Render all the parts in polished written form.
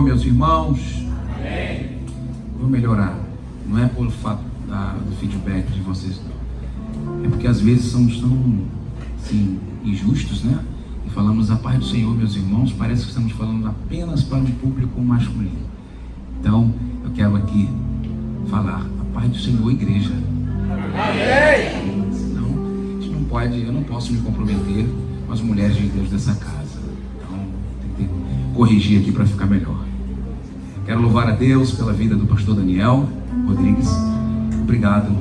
Senhor, meus irmãos. Amém. Vou melhorar. Não é pelo fato do feedback de vocês, não. É porque às vezes somos tão assim, injustos, né? E falamos a paz do Senhor, meus irmãos. Parece que estamos falando apenas para um público masculino. Então, eu quero aqui falar a paz do Senhor, igreja. Amém. Senão, a gente não pode, eu não posso me comprometer com as mulheres de Deus dessa casa. Então, tem que corrigir aqui para ficar melhor. Quero louvar a Deus pela vida do pastor Daniel Rodrigues. Obrigado,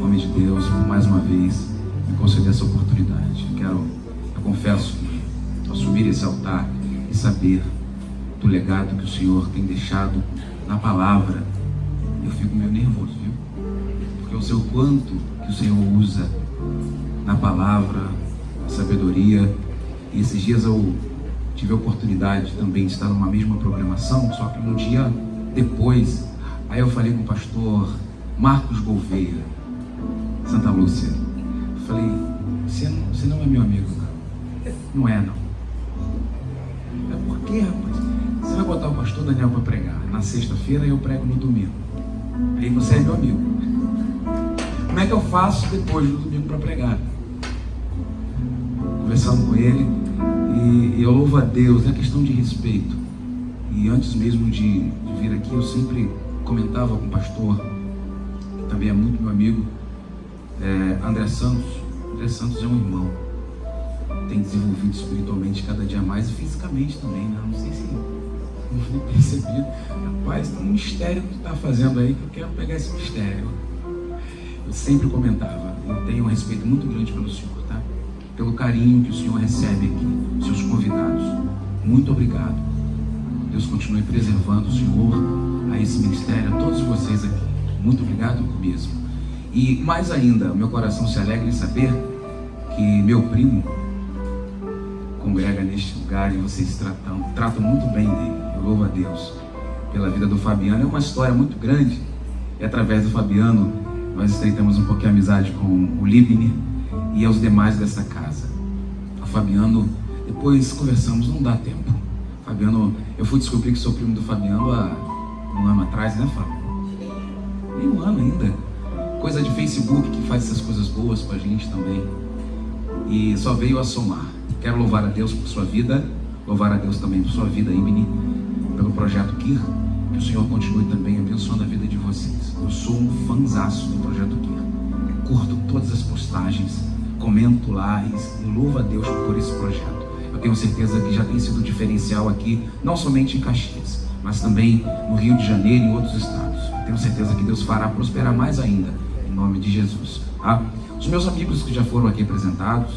homem de Deus, por mais uma vez me conceder essa oportunidade. Eu confesso que ao subir esse altar e saber do legado que o Senhor tem deixado na palavra, eu fico meio nervoso, viu? Porque eu sei o quanto que o Senhor usa na palavra, a sabedoria. E esses dias eu tive a oportunidade também de estar numa mesma programação, só que no dia depois, aí eu falei com o pastor Marcos Gouveia, Santa Lúcia. Eu falei, você não é meu amigo, cara. Não é, não. É por quê, rapaz? Você vai botar o pastor Daniel para pregar na sexta-feira e eu prego no domingo. Aí você é meu amigo. Como é que eu faço depois do domingo para pregar? Conversando com ele, e eu louvo a Deus, é questão de respeito. E antes mesmo de vir aqui, eu sempre comentava com o pastor, que também é muito meu amigo, André Santos. André Santos é um irmão, tem desenvolvido espiritualmente cada dia mais e fisicamente também, né? Não sei se não percebido. Rapaz, tem um mistério que tu está fazendo aí, que eu quero pegar esse mistério. Eu sempre comentava, eu tenho um respeito muito grande pelo Senhor, tá? Pelo carinho que o Senhor recebe aqui, seus convidados. Muito obrigado. Deus continue preservando o Senhor a esse ministério, a todos vocês aqui. Muito obrigado mesmo. E mais ainda, meu coração se alegra em saber que meu primo congrega neste lugar e vocês tratam muito bem dele. Eu louvo a Deus pela vida do Fabiano. É uma história muito grande e através do Fabiano nós estreitamos um pouquinho a amizade com o Libni e aos demais dessa casa. O Fabiano, depois conversamos, não dá tempo. Fabiano, eu fui descobrir que sou primo do Fabiano há um ano atrás, né, Fábio? Nem um ano ainda. Coisa de Facebook que faz essas coisas boas pra gente também. E só veio a somar. Quero louvar a Deus por sua vida, louvar a Deus também por sua vida, Ibni, pelo projeto KIR, que o Senhor continue também abençoando a vida de vocês. Eu sou um fanzaço do projeto KIR. Curto todas as postagens, comento lá e louvo a Deus por esse projeto. Eu tenho certeza que já tem sido um diferencial aqui, não somente em Caxias, mas também no Rio de Janeiro e em outros estados. Eu tenho certeza que Deus fará prosperar mais ainda, em nome de Jesus. Tá? Os meus amigos que já foram aqui apresentados,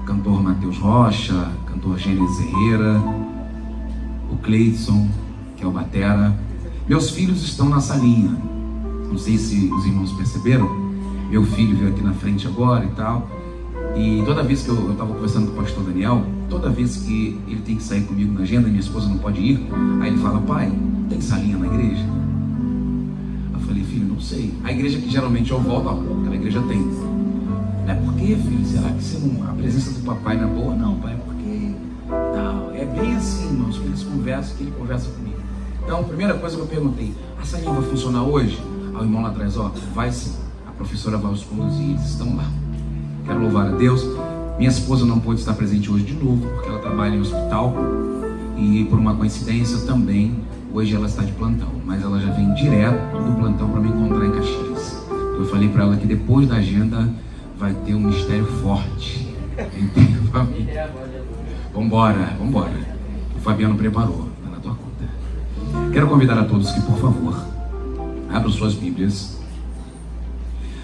cantor Matheus Rocha, cantor Gênesis Herrera, o Cleidson, que é o batera. Meus filhos estão na salinha. Não sei se os irmãos perceberam. Meu filho veio aqui na frente agora e tal. E toda vez que eu estava conversando com o pastor Daniel, toda vez que ele tem que sair comigo na agenda, minha esposa não pode ir, aí ele fala, pai, tem salinha na igreja? Eu falei, filho, não sei. A igreja que geralmente eu volto, aquela igreja tem. É porque, filho, será que a presença do papai não é boa? Não, pai, é porque tal. É bem assim, irmãos, que eles conversam, que ele conversa comigo. Então, a primeira coisa que eu perguntei, a salinha vai funcionar hoje? Aí o irmão lá atrás, vai sim. A professora vai os conduzir, eles estão lá. Quero louvar a Deus. Minha esposa não pôde estar presente hoje de novo, porque ela trabalha em hospital. E por uma coincidência também, hoje ela está de plantão. Mas ela já vem direto do plantão para me encontrar em Caxias. Eu falei para ela que depois da agenda vai ter um mistério forte. Vambora. O Fabiano preparou, tá na tua conta. Quero convidar a todos que, por favor, abram suas Bíblias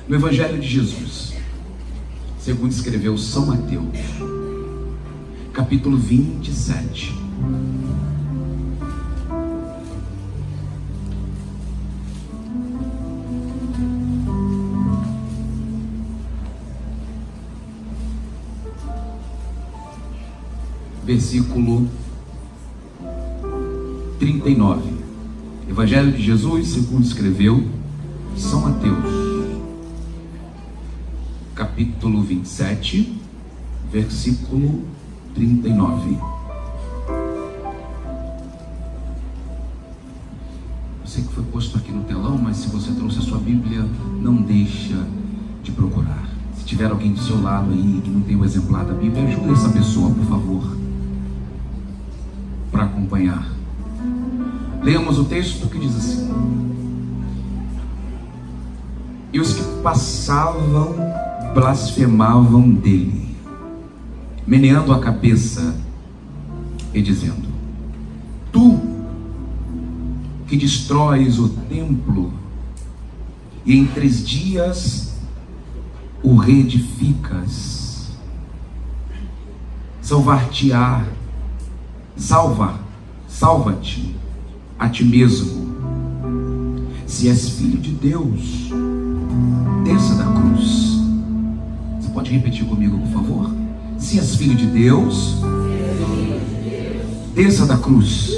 no Evangelho de Jesus, segundo escreveu São Mateus, capítulo 27. Versículo 39. Evangelho de Jesus, segundo escreveu São Mateus, capítulo 27, versículo 39. foi posto aqui no telão, mas se você trouxe a sua Bíblia, não deixa de procurar. Se tiver alguém do seu lado aí que não tem o exemplar da Bíblia, ajude essa pessoa, por favor, para acompanhar. Leamos o texto que diz assim: e os que passavam blasfemavam dele, meneando a cabeça e dizendo: tu que destróis o templo e em 3 dias o reedificas, salva-te a ti mesmo. Se és filho de Deus, desça da cruz. Você pode repetir comigo, por favor? Se és filho de Deus, desça da cruz.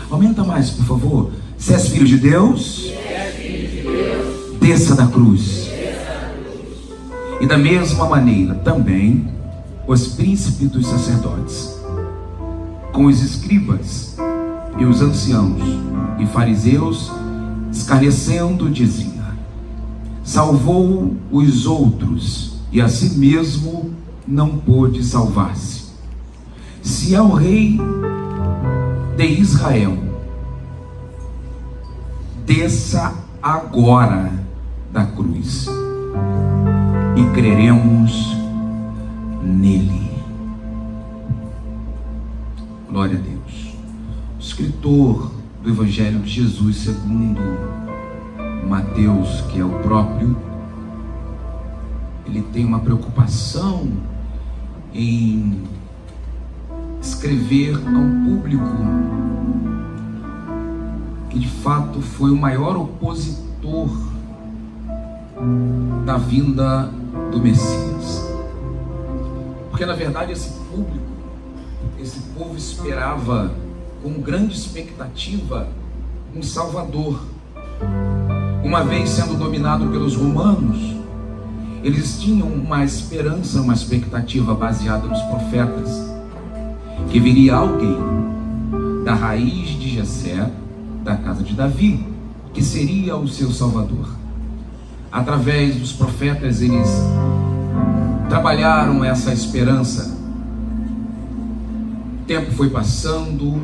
Aumenta mais, por favor. Se és filho de Deus, desça da cruz. E da mesma maneira também os príncipes dos sacerdotes, com os escribas e os anciãos e fariseus, escarnecendo, dizia: salvou os outros e a si mesmo não pôde salvar-se. Se é o rei de Israel, desça agora da cruz e creremos nele. Glória a Deus. O escritor do Evangelho de Jesus segundo Mateus, que é o próprio, ele tem uma preocupação em escrever a um público que de fato foi o maior opositor da vinda do Messias. Porque na verdade esse povo esperava com grande expectativa um Salvador. Uma vez sendo dominado pelos romanos, eles tinham uma esperança, uma expectativa baseada nos profetas, que viria alguém da raiz de Jessé, da casa de Davi, que seria o seu Salvador. Através dos profetas eles trabalharam essa esperança. O tempo foi passando,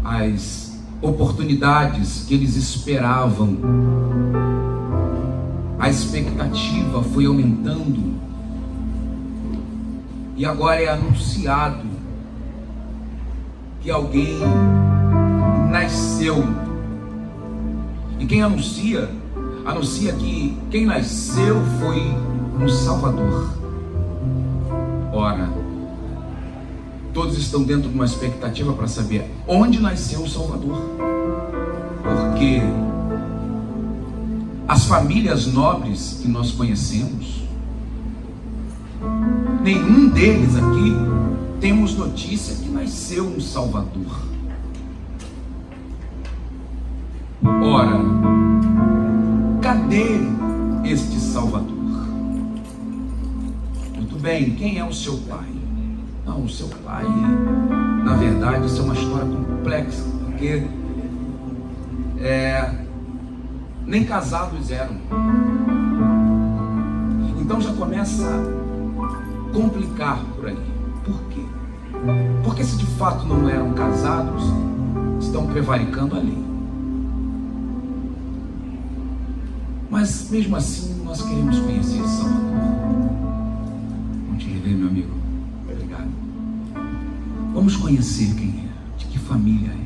as oportunidades que eles esperavam, a expectativa foi aumentando, e agora é anunciado que alguém nasceu. E quem anuncia que quem nasceu foi um Salvador. Ora, todos estão dentro de uma expectativa para saber onde nasceu o Salvador, porque as famílias nobres que nós conhecemos, nenhum deles aqui temos notícia que nasceu um Salvador. Ora, cadê este Salvador? Muito bem, quem é o seu pai? Não, o seu pai, na verdade, isso é uma história complexa, porque nem casados eram. Então já começa a complicar por aí. Por quê? Porque se de fato não eram casados, estão prevaricando a lei. Mas mesmo assim nós queremos conhecer esse Salvador. Vamos te rever, meu amigo. Obrigado. Vamos conhecer quem é, de que família é.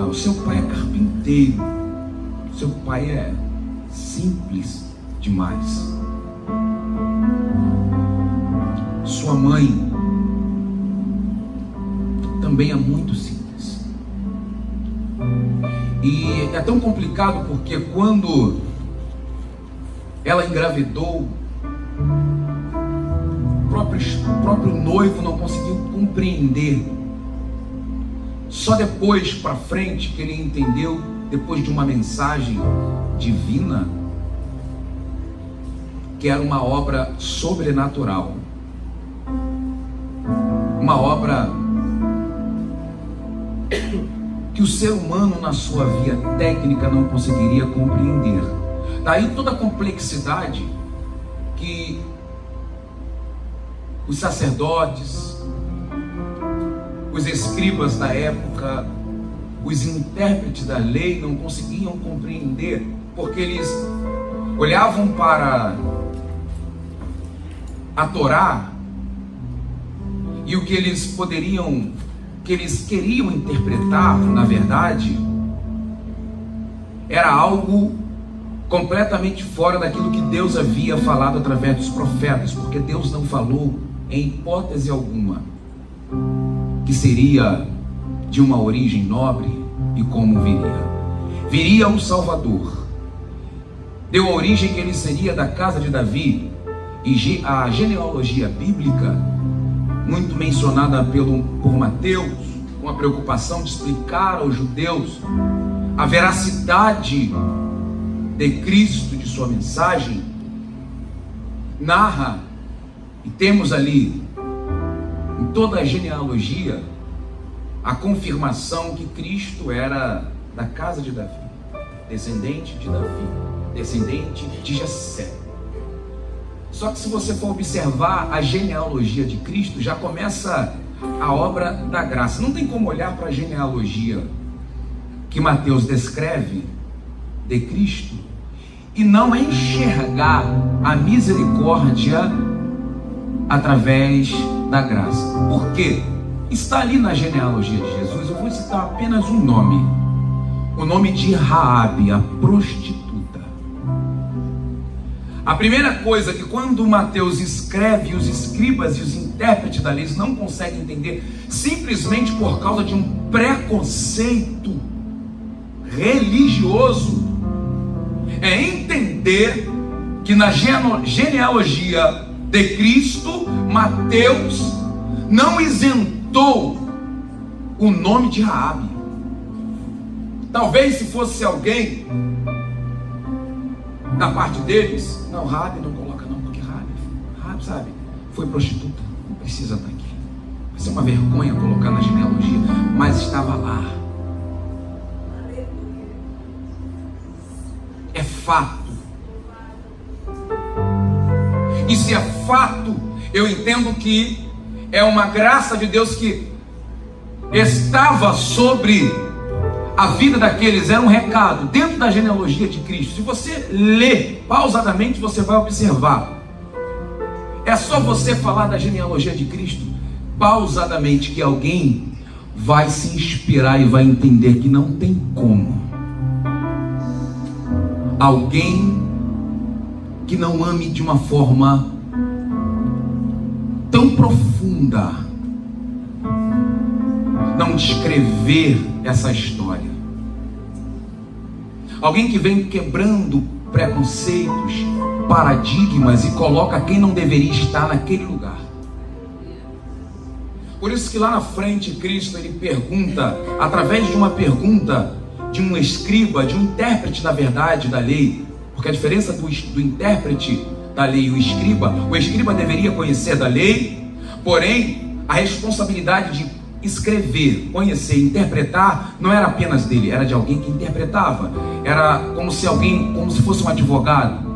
O seu pai é carpinteiro, o seu pai é simples demais. Sua mãe também é muito simples. E é tão complicado porque quando ela engravidou, o próprio noivo não conseguiu compreender. Só depois para frente que ele entendeu, depois de uma mensagem divina, que era uma obra sobrenatural, uma obra que o ser humano na sua via técnica não conseguiria compreender. Daí toda a complexidade que os sacerdotes, os escribas da época, os intérpretes da lei não conseguiam compreender, porque eles olhavam para a Torá e o que eles queriam interpretar, na verdade, era algo completamente fora daquilo que Deus havia falado através dos profetas, porque Deus não falou em hipótese alguma que seria de uma origem nobre e como viria. Viria um Salvador. Deu a origem que ele seria da casa de Davi, e a genealogia bíblica, muito mencionada por Mateus, com a preocupação de explicar aos judeus a veracidade de Cristo, de sua mensagem, narra, e temos ali em toda a genealogia a confirmação que Cristo era da casa de Davi, descendente de Davi, descendente de Jessé. Só que se você for observar a genealogia de Cristo, já começa a obra da graça. Não tem como olhar para a genealogia que Mateus descreve de Cristo e não enxergar a misericórdia através da graça. Por quê? Está ali na genealogia de Jesus. Eu vou citar apenas um nome, o nome de Raabe, a prostituta. A primeira coisa que quando Mateus escreve, os escribas e os intérpretes da lei não conseguem entender, simplesmente por causa de um preconceito religioso, é entender que na genealogia de Cristo, Mateus não isentou o nome de Raabe. Talvez se fosse alguém da parte deles, não, Raabe não coloca não, porque Raabe, sabe, foi prostituta, não precisa estar aqui. Vai ser uma vergonha colocar na genealogia, mas estava lá. É fato. E se é fato, eu entendo que é uma graça de Deus que estava sobre a vida daqueles. Era um recado dentro da genealogia de Cristo. Se você ler pausadamente, você vai observar. É só você falar da genealogia de Cristo pausadamente que alguém vai se inspirar e vai entender que não tem como alguém que não ame de uma forma tão profunda não descrever essa história. Alguém que vem quebrando preconceitos, paradigmas e coloca quem não deveria estar naquele lugar. Por isso que lá na frente Cristo ele pergunta, através de uma pergunta de um escriba, de um intérprete da verdade da lei, porque a diferença do intérprete da lei e o escriba deveria conhecer da lei, porém a responsabilidade de escrever, conhecer, interpretar não era apenas dele, era de alguém que interpretava. Era como se fosse um advogado,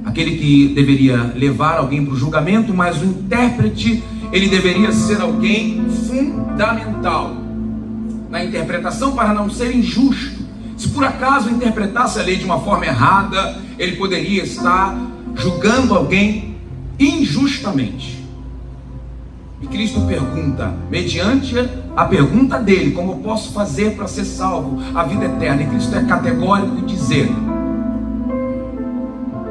aquele que deveria levar alguém para o julgamento, mas o intérprete ele deveria ser alguém fundamental na interpretação para não ser injusto. Se por acaso interpretasse a lei de uma forma errada, ele poderia estar julgando alguém injustamente. E Cristo pergunta, mediante a pergunta dele, como eu posso fazer para ser salvo, a vida eterna? E Cristo é categórico em dizer: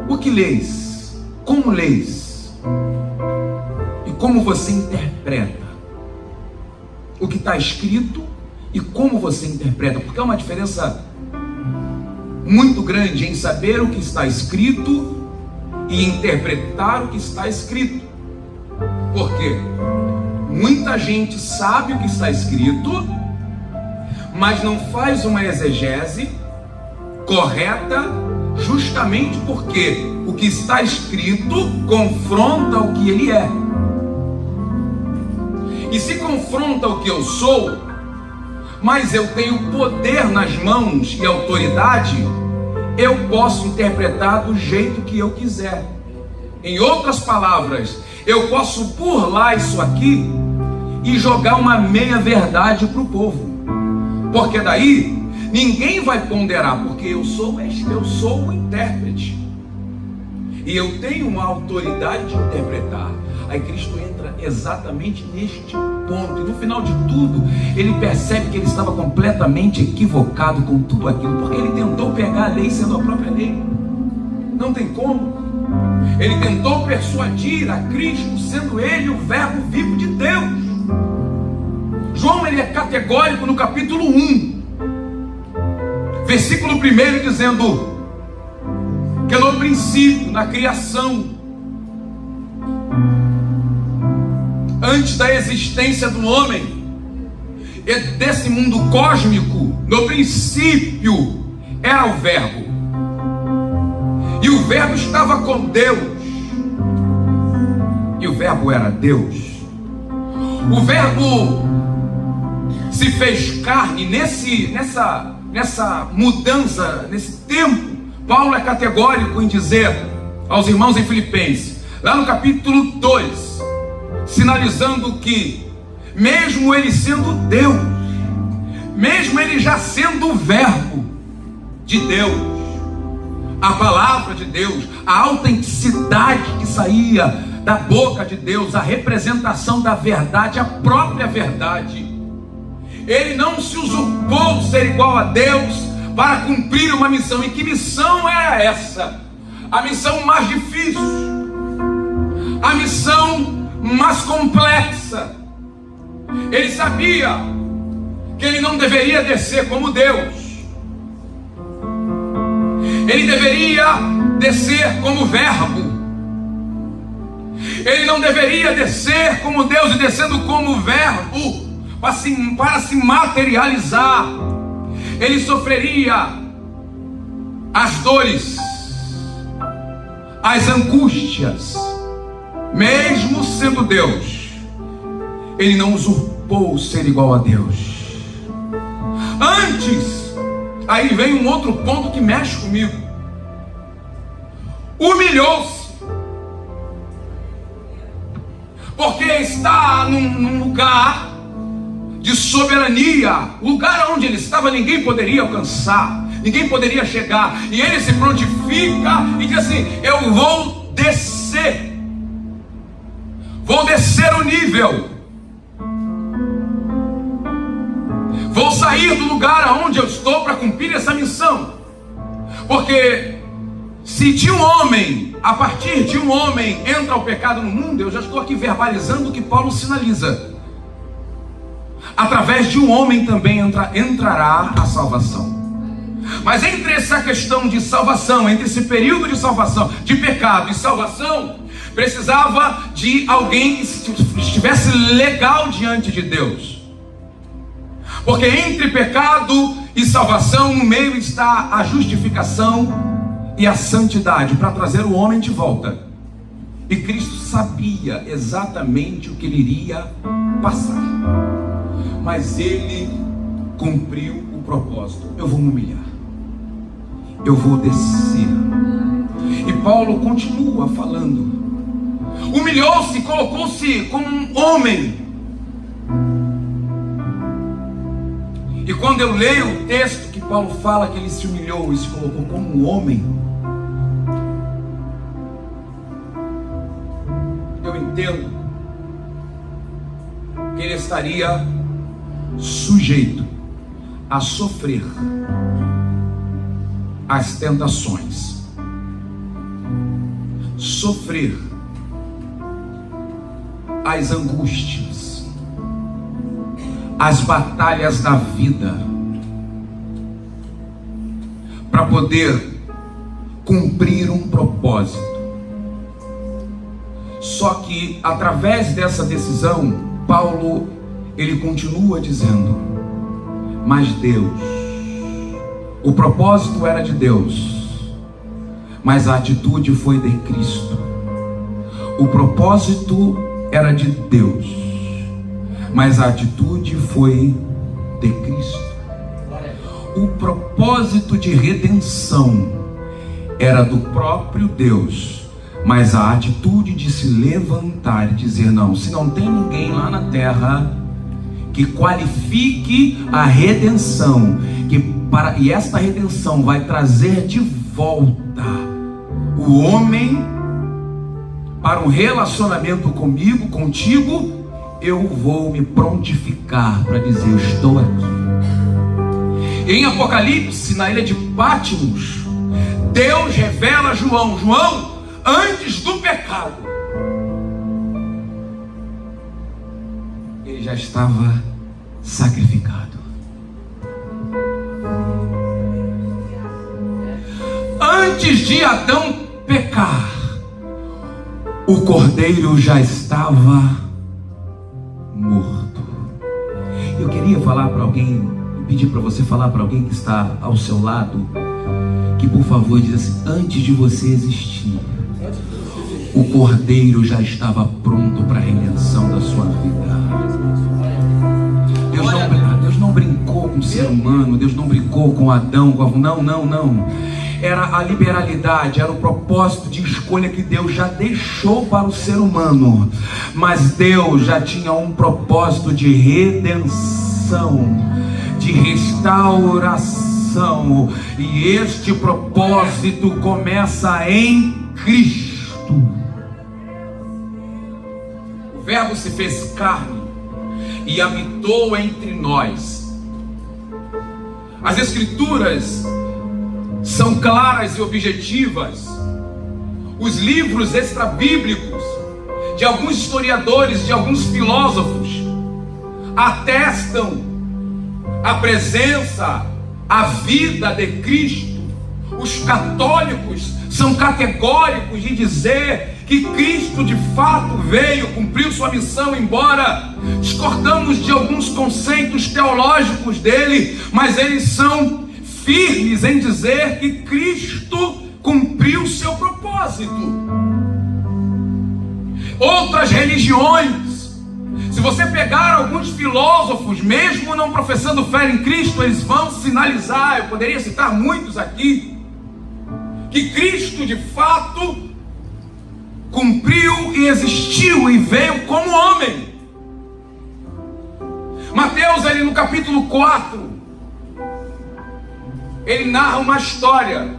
o que leis? Como leis? E como você interpreta o que está escrito e como você interpreta? Porque há uma diferença muito grande em saber o que está escrito e interpretar o que está escrito. Por quê? Muita gente sabe o que está escrito, mas não faz uma exegese correta, justamente porque o que está escrito confronta o que ele é. E se confronta o que eu sou, mas eu tenho poder nas mãos e autoridade, eu posso interpretar do jeito que eu quiser. Em outras palavras, eu posso burlar isso aqui e jogar uma meia verdade para o povo, porque daí ninguém vai ponderar, porque eu sou o intérprete e eu tenho uma autoridade de interpretar. Aí Cristo entra exatamente neste ponto, e no final de tudo ele percebe que ele estava completamente equivocado com tudo aquilo, porque ele tentou pegar a lei sendo a própria lei. Não tem como. Ele tentou persuadir a Cristo sendo ele o verbo vivo de Deus. João, ele é categórico no capítulo 1, versículo 1, dizendo que no princípio, na criação, antes da existência do homem e desse mundo cósmico, no princípio era o verbo, e o verbo estava com Deus, e o verbo era Deus. O verbo se fez carne. Nessa mudança, nesse tempo, Paulo é categórico em dizer aos irmãos em Filipenses, lá no capítulo 2, sinalizando que mesmo ele sendo Deus, mesmo ele já sendo o verbo de Deus, a palavra de Deus, a autenticidade que saía da boca de Deus, a representação da verdade, a própria verdade, ele não se usurpou de ser igual a Deus para cumprir uma missão. E que missão era essa? A missão mais difícil, a missão mais complexa. Ele sabia que ele não deveria descer como Deus, ele deveria descer como verbo. Ele não deveria descer como Deus, e descendo como verbo, para se materializar, ele sofreria as dores, as angústias. Mesmo sendo Deus, ele não usurpou ser igual a Deus. Antes, aí vem um outro ponto que mexe comigo: humilhou-se, porque está num lugar de soberania, lugar onde ele estava ninguém poderia alcançar, ninguém poderia chegar, e ele se prontifica e diz assim: eu vou descer o nível, vou sair do lugar aonde eu estou para cumprir essa missão. Porque se de um homem, a partir de um homem, entra o pecado no mundo, eu já estou aqui verbalizando o que Paulo sinaliza: através de um homem também entrará a salvação. Mas entre essa questão de salvação, entre esse período de salvação, de pecado e salvação, precisava de alguém que estivesse legal diante de Deus. Porque entre pecado e salvação, no meio está a justificação e a santidade, para trazer o homem de volta. E Cristo sabia exatamente o que ele iria passar, mas ele cumpriu o propósito. Eu vou me humilhar, eu vou descer. E Paulo continua falando: humilhou-se, colocou-se como um homem. E quando eu leio o texto que Paulo fala que ele se humilhou e se colocou como um homem, eu entendo que ele estaria sujeito a sofrer as tentações, sofrer as angústias, as batalhas da vida, para poder cumprir um propósito. Só que através dessa decisão, Paulo, ele continua dizendo: mas Deus, o propósito era de Deus, mas a atitude foi de Cristo. O propósito era de Deus, mas a atitude foi de Cristo. O propósito de redenção era do próprio Deus, mas a atitude de se levantar e dizer: não, se não tem ninguém lá na terra que qualifique a redenção, e esta redenção vai trazer de volta o homem para um relacionamento comigo, contigo, eu vou me prontificar para dizer: eu estou aqui. Em Apocalipse, na ilha de Patmos, Deus revela a João: antes do pecado, ele já estava sacrificado. Antes de Adão pecar, o cordeiro já estava morto. Eu queria falar para alguém, pedir para você falar para alguém que está ao seu lado, que por favor diz assim: antes de você existir, o cordeiro já estava pronto para a redenção da sua vida. Deus não brincou com o ser humano, Deus não brincou com Adão, não. Era a liberalidade, era o propósito de escolha que Deus já deixou para o ser humano. Mas Deus já tinha um propósito de redenção, de restauração. E este propósito começa em Cristo. O Verbo se fez carne e habitou entre nós. As Escrituras são claras e objetivas. Os livros extrabíblicos de alguns historiadores, de alguns filósofos, atestam a presença, a vida de Cristo. Os católicos são categóricos de dizer que Cristo de fato veio, cumpriu sua missão, embora discordamos de alguns conceitos teológicos dele, mas eles são firmes em dizer que Cristo cumpriu seu propósito. Outras religiões, se você pegar alguns filósofos, mesmo não professando fé em Cristo, eles vão sinalizar, eu poderia citar muitos aqui, que Cristo de fato cumpriu e existiu e veio como homem. Mateus, ali no capítulo 4, ele narra uma história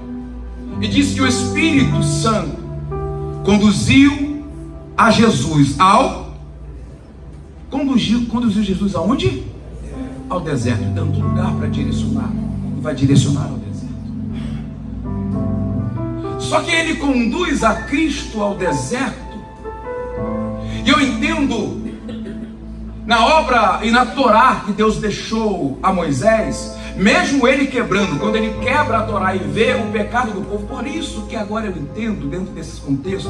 e diz que o Espírito Santo conduziu a Jesus conduziu Jesus aonde? Ao deserto, dando lugar para direcionar, e vai direcionar ao deserto. Só que ele conduz a Cristo ao deserto, e eu entendo, na obra e na Torá que Deus deixou a Moisés, mesmo ele quebrando, quando ele quebra a Torá e vê o pecado do povo, por isso que agora eu entendo, dentro desse contexto,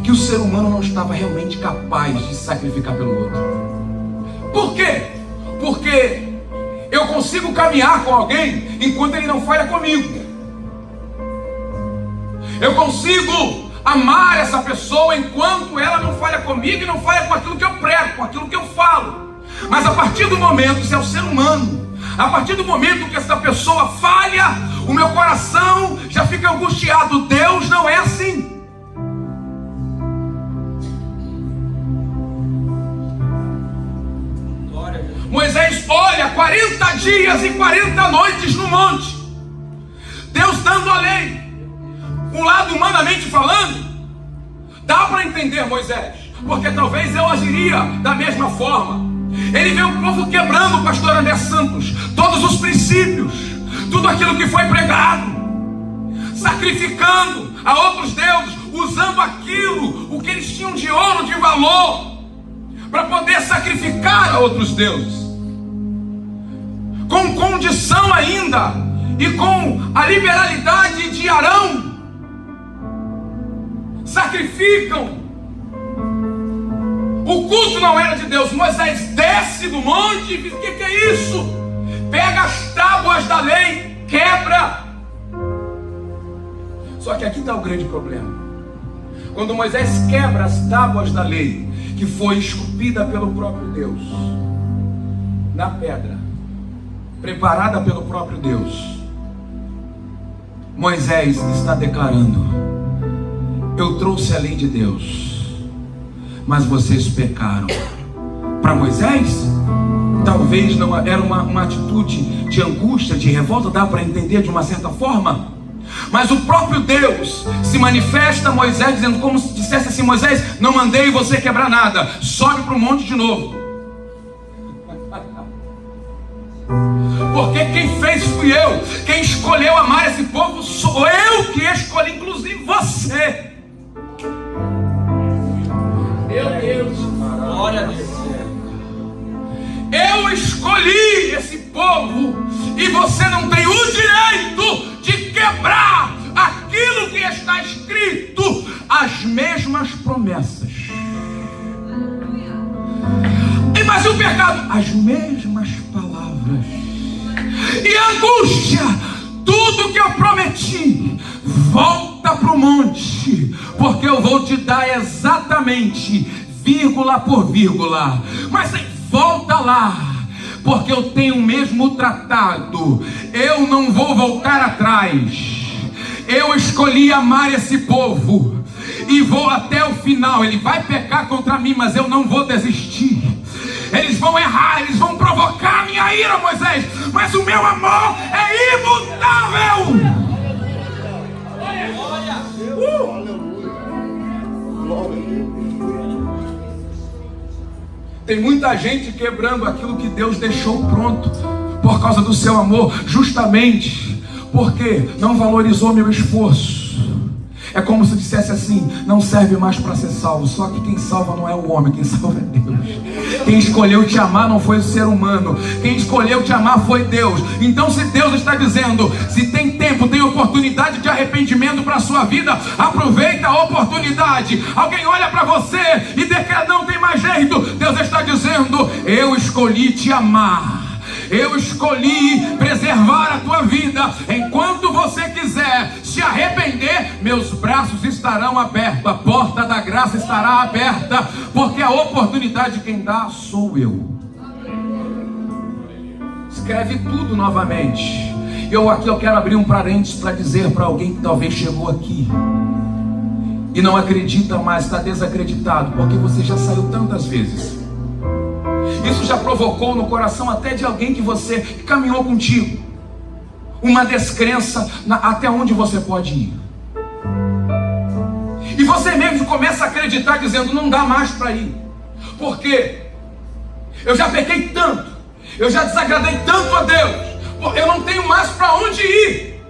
que o ser humano não estava realmente capaz de se sacrificar pelo outro. Por quê? Porque eu consigo caminhar com alguém enquanto ele não falha comigo. Eu consigo amar essa pessoa enquanto ela não falha comigo e não falha com aquilo que eu prego, com aquilo que eu falo. Mas a partir do momento, se é o ser humano, a partir do momento que essa pessoa falha, o meu coração já fica angustiado. Deus não é assim. Moisés olha 40 dias e 40 noites no monte, Deus dando a lei. Um lado, humanamente falando, dá para entender Moisés, porque talvez eu agiria da mesma forma. Ele vê o povo quebrando, pastor André Santos, todos os princípios, tudo aquilo que foi pregado, sacrificando a outros deuses, usando aquilo, o que eles tinham de ouro, de valor, para poder sacrificar a outros deuses, com condição ainda, e com a liberalidade de Arão, sacrificam. O culto não era de Deus. Moisés desce do monte e diz: o que é isso? Pega as tábuas da lei, quebra. Só que aqui está o grande problema. Quando Moisés quebra as tábuas da lei, que foi esculpida pelo próprio Deus na pedra, preparada pelo próprio Deus, Moisés está declarando: eu trouxe a lei de Deus, mas vocês pecaram. Para Moisés, talvez não era uma atitude de angústia, de revolta, dá para entender de uma certa forma. Mas o próprio Deus se manifesta a Moisés, dizendo, como se dissesse assim: Moisés, não mandei você quebrar nada, sobe para o monte de novo. Porque quem fez fui eu, quem escolheu amar esse povo sou eu que escolhi, inclusive você. Meu Deus, glória a Deus. Eu escolhi esse povo e você não tem o direito de quebrar aquilo que está escrito, as mesmas promessas. E mas o pecado, as mesmas palavras. E a angústia, tudo que eu prometi, volta para o monte, porque eu vou te dar exatamente, vírgula por vírgula. Mas volta lá, porque eu tenho o mesmo tratado. Eu não vou voltar atrás. Eu escolhi amar esse povo e vou até o final. Ele vai pecar contra mim, mas eu não vou desistir. Eles vão errar, eles vão provocar a minha ira, Moisés, mas o meu amor é imutável. Tem muita gente quebrando aquilo que Deus deixou pronto por causa do seu amor, justamente porque não valorizou meu esforço. É como se dissesse assim: não serve mais para ser salvo. Só que quem salva não é o homem, quem salva é Deus. Quem escolheu te amar não foi o ser humano, quem escolheu te amar foi Deus. Então, se Deus está dizendo, se tem tempo, tem oportunidade de arrependimento para a sua vida, aproveita a oportunidade. Alguém olha para você e declara: não tem mais jeito. Deus está dizendo: eu escolhi te amar. Eu escolhi preservar a tua vida. Enquanto você quiser se arrepender, meus braços estarão abertos, a porta da graça estará aberta, porque a oportunidade quem dá sou eu. Escreve tudo novamente. Eu quero abrir um parênteses para dizer para alguém que talvez chegou aqui e não acredita mais, está desacreditado, porque você já saiu tantas vezes. Isso já provocou no coração até de alguém que caminhou contigo uma descrença até onde você pode ir. E você mesmo começa a acreditar, dizendo: não dá mais para ir, porque eu já pequei tanto, eu já desagradei tanto a Deus, eu não tenho mais para onde ir.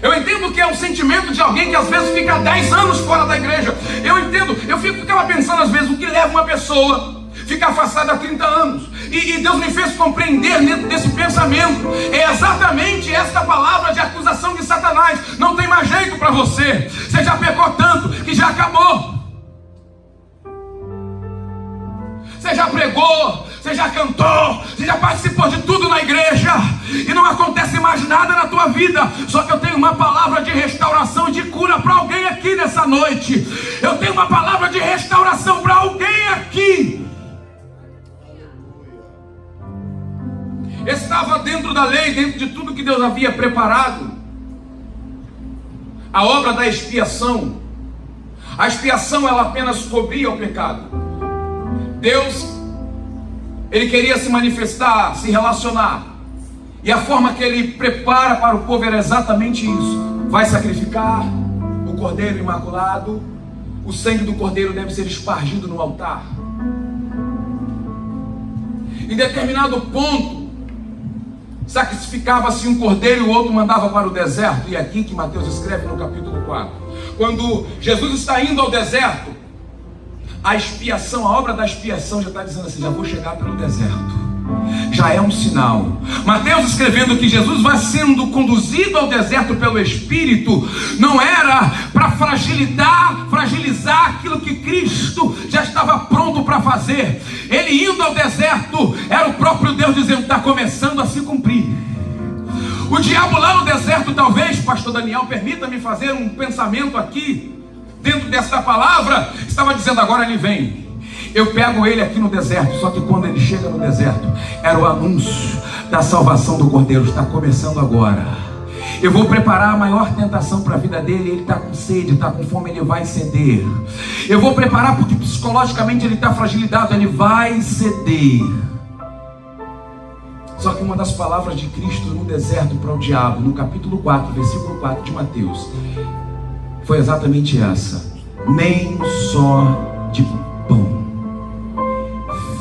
Eu entendo que é um sentimento de alguém que às vezes fica 10 anos fora da igreja. Eu entendo, ficava pensando às vezes o que leva uma pessoa ficar afastada há 30 anos. E Deus me fez compreender desse pensamento. É exatamente esta palavra de acusação de Satanás. Não tem mais jeito para você. Você já pecou tanto que já acabou. Você já pregou, você já cantou, você já participou de tudo na igreja e não acontece mais nada na tua vida. Só que eu tenho uma palavra de restauração e de cura para alguém aqui nessa noite. Eu tenho uma palavra de restauração para alguém aqui. Estava dentro da lei, dentro de tudo que Deus havia preparado, a obra da expiação. A expiação, ela apenas cobria o pecado. Deus, Ele queria se manifestar, se relacionar, e a forma que Ele prepara para o povo era exatamente isso. Vai sacrificar o cordeiro imaculado, o sangue do cordeiro deve ser espargido no altar. Em determinado ponto, sacrificava-se um cordeiro e o outro mandava para o deserto. E é aqui que Mateus escreve no capítulo 4. Quando Jesus está indo ao deserto, a expiação, a obra da expiação já está dizendo assim: já vou chegar pelo deserto. Já é um sinal. Mateus escrevendo que Jesus vai sendo conduzido ao deserto pelo Espírito, não era para fragilizar aquilo que Cristo já estava pronto para fazer. Ele indo ao deserto, era o próprio Deus dizendo: está começando a se cumprir. O diabo lá no deserto, talvez, pastor Daniel, permita-me fazer um pensamento aqui, dentro desta palavra, estava dizendo: agora ele vem. Eu pego ele aqui no deserto, só que quando ele chega no deserto, era o anúncio da salvação do Cordeiro. Está começando agora. Eu vou preparar a maior tentação para a vida dele. Ele está com sede, está com fome, ele vai ceder. Eu vou preparar porque psicologicamente ele está fragilizado, ele vai ceder. Só que uma das palavras de Cristo no deserto para o diabo, no capítulo 4, versículo 4 de Mateus, foi exatamente essa: nem só de pão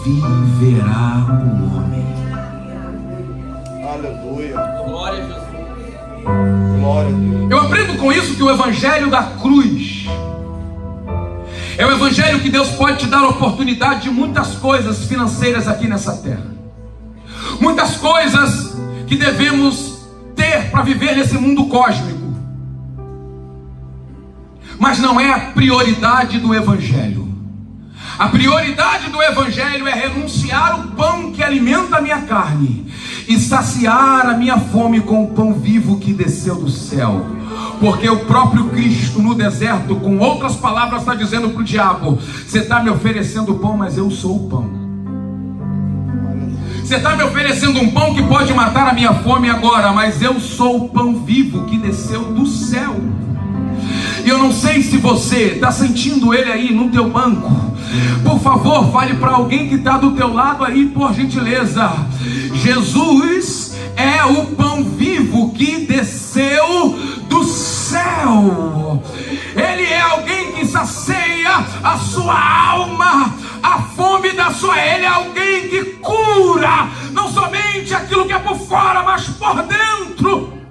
viverá o homem. Aleluia. Glória a Jesus. Glória a Deus. Eu aprendo com isso que o evangelho da cruz é o evangelho que Deus pode te dar a oportunidade de muitas coisas financeiras aqui nessa terra, muitas coisas que devemos ter para viver nesse mundo cósmico, mas não é a prioridade do evangelho. A prioridade do evangelho é renunciar o pão que alimenta a minha carne e saciar a minha fome com o pão vivo que desceu do céu. Porque o próprio Cristo no deserto, com outras palavras, está dizendo para o diabo: você está me oferecendo pão, mas eu sou o pão. Você está me oferecendo um pão que pode matar a minha fome agora, mas eu sou o pão vivo que desceu do céu. E eu não sei se você está sentindo ele aí no teu banco. Por favor, fale para alguém que está do teu lado aí, por gentileza: Jesus é o pão vivo que desceu do céu. Ele é alguém que sacia a sua alma, a fome da sua. Ele é alguém que cura não somente aquilo que é por fora, mas por dentro.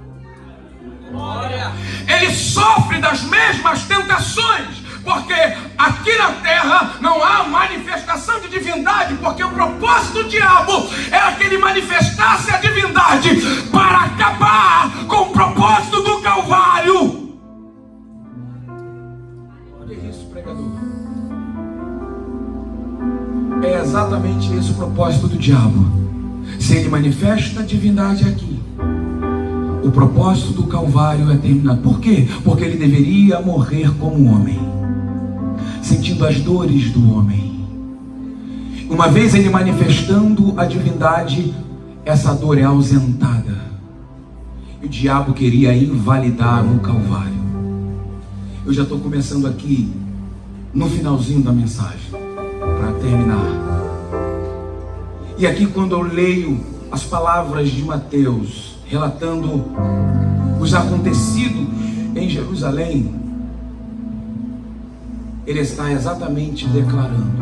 Ele sofre das mesmas tentações, porque aqui na terra não há manifestação de divindade, porque o propósito do diabo era que ele manifestasse a divindade para acabar com o propósito do Calvário. Olha isso, pregador. É exatamente esse o propósito do diabo. Se ele manifesta a divindade aqui, o propósito do Calvário é terminar. Por quê? Porque ele deveria morrer como homem, sentindo as dores do homem. Uma vez ele manifestando a divindade, essa dor é ausentada. E o diabo queria invalidar o Calvário. Eu já estou começando aqui no finalzinho da mensagem, para terminar. E aqui, quando eu leio as palavras de Mateus relatando os acontecidos em Jerusalém, ele está exatamente declarando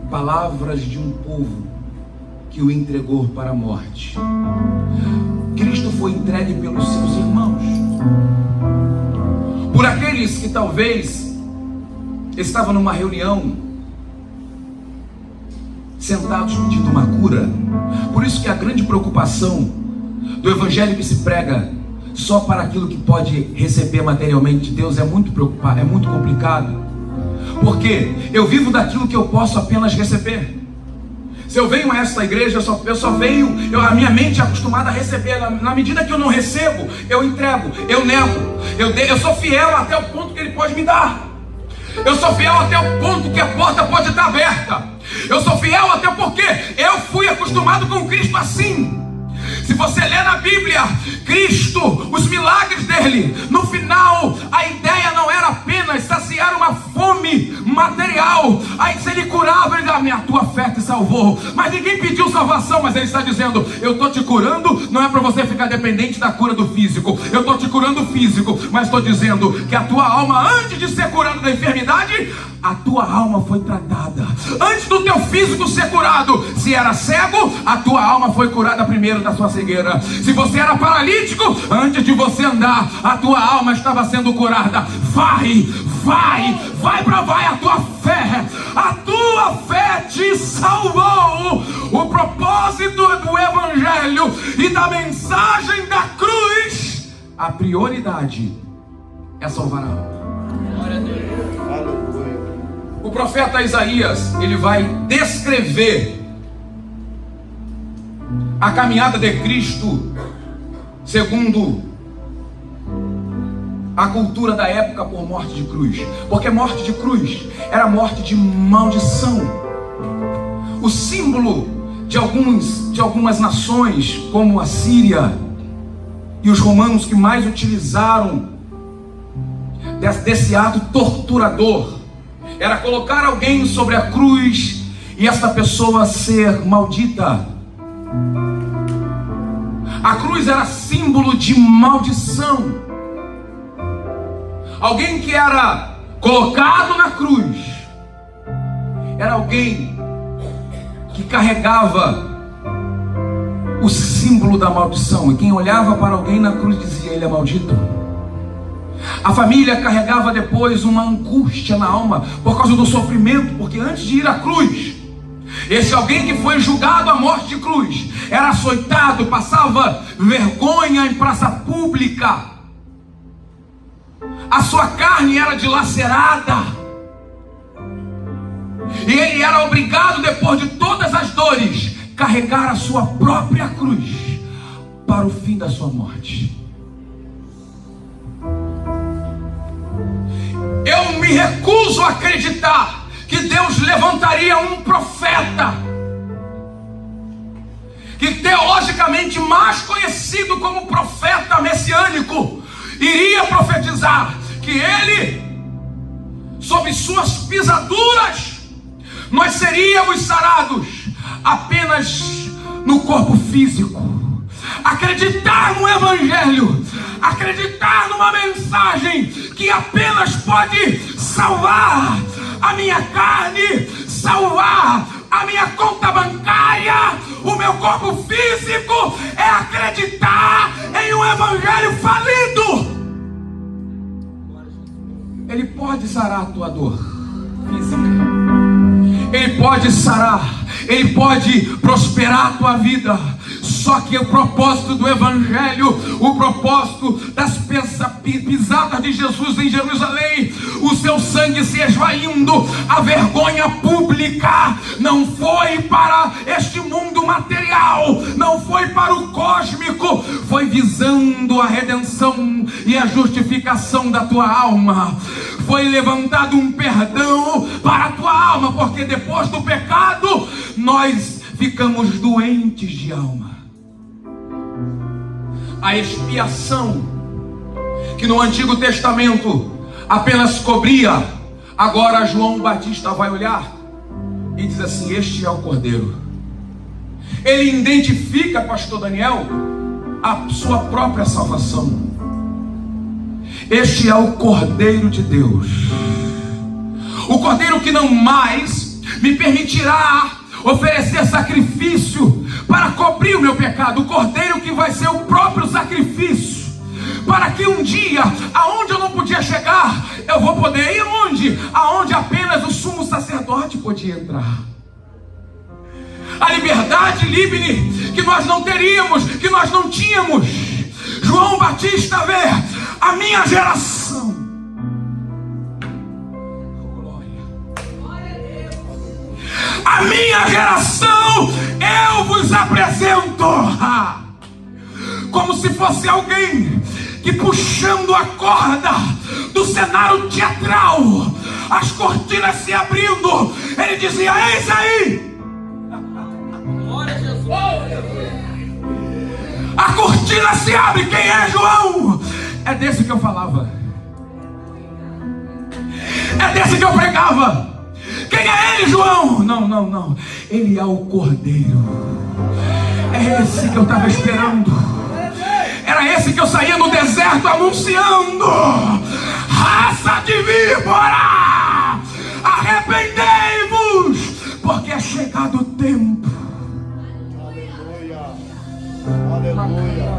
palavras de um povo que o entregou para a morte. Cristo foi entregue pelos seus irmãos, por aqueles que talvez estavam numa reunião, sentados pedindo uma cura. Por isso que a grande preocupação do evangelho que se prega só para aquilo que pode receber materialmente de Deus é muito preocupado, é muito complicado. Porque eu vivo daquilo que eu posso apenas receber. Se eu venho a esta igreja, eu só venho, a minha mente é acostumada a receber. Na medida que eu não recebo, eu entrego, eu nego, eu sou fiel até o ponto que ele pode me dar. Eu sou fiel até o ponto que a porta pode estar aberta. Eu sou fiel até porque eu fui acostumado com Cristo assim. Se você ler na Bíblia, Cristo, os milagres dele, no final, a ideia não era apenas saciar uma fome material. Aí se ele curava, ele dizia: a tua fé te salvou. Mas ninguém pediu salvação, mas ele está dizendo: eu estou te curando, não é para você ficar dependente da cura do físico. Eu estou te curando o físico, mas estou dizendo que a tua alma, antes de ser curada da enfermidade, a tua alma foi tratada. Antes do teu físico ser curado, se era cego, a tua alma foi curada primeiro da sua cegueira. Se você era paralítico, antes de você andar, a tua alma estava sendo curada. Vai a tua fé te salvou. O propósito do evangelho e da mensagem da cruz, a prioridade é salvar a alma. Glória a Deus. Aleluia. O profeta Isaías, ele vai descrever a caminhada de Cristo segundo a cultura da época por morte de cruz, porque morte de cruz era morte de maldição. O símbolo de algumas nações, como a Síria e os romanos, que mais utilizaram desse ato torturador, era colocar alguém sobre a cruz e esta pessoa ser maldita. A cruz era símbolo de maldição. Alguém que era colocado na cruz era alguém que carregava o símbolo da maldição. E quem olhava para alguém na cruz dizia: ele é maldito. A família carregava depois uma angústia na alma por causa do sofrimento, porque antes de ir à cruz, esse alguém que foi julgado à morte de cruz era açoitado, passava vergonha em praça pública, a sua carne era dilacerada, e ele era obrigado, depois de todas as dores, carregar a sua própria cruz para o fim da sua morte. Eu me recuso a acreditar que Deus levantaria um profeta que, teologicamente mais conhecido como profeta messiânico, iria profetizar que ele, sob suas pisaduras, nós seríamos sarados apenas no corpo físico. Acreditar no Evangelho, acreditar numa mensagem que apenas pode salvar a minha carne, salvar a minha conta bancária, o meu corpo físico, é acreditar em um Evangelho falido. Ele pode sarar a tua dor física, ele pode sarar, ele pode prosperar a tua vida. Só que o propósito do Evangelho, o propósito das pisadas de Jesus em Jerusalém, o seu sangue se esvaindo, a vergonha pública, não foi para este mundo material, não foi para o cósmico, foi visando a redenção e a justificação da tua alma. Foi levantado um perdão para a tua alma, porque depois do pecado nós ficamos doentes de alma. A expiação, que no Antigo Testamento apenas cobria, agora João Batista vai olhar e diz assim: este é o Cordeiro. Ele identifica, pastor Daniel, a sua própria salvação. Este é o Cordeiro de Deus, o Cordeiro que não mais me permitirá oferecer sacrifício para cobrir o meu pecado, o Cordeiro que vai ser o próprio sacrifício, para que um dia, aonde eu não podia chegar, eu vou poder ir onde? Aonde apenas o sumo sacerdote podia entrar. A liberdade, Libni, que nós não teríamos, que nós não tínhamos. João Batista vê a minha geração. A minha geração, eu vos apresento como se fosse alguém que, puxando a corda do cenário teatral, as cortinas se abrindo, ele dizia: eis aí. Glória a Jesus. A cortina se abre. Quem é João? É desse que eu falava, é desse que eu pregava. Quem é ele, João? Não. Ele é o Cordeiro. É esse que eu estava esperando. Era esse que eu saía no deserto anunciando: raça de víbora, arrependei-vos, porque é chegado o tempo. Aleluia.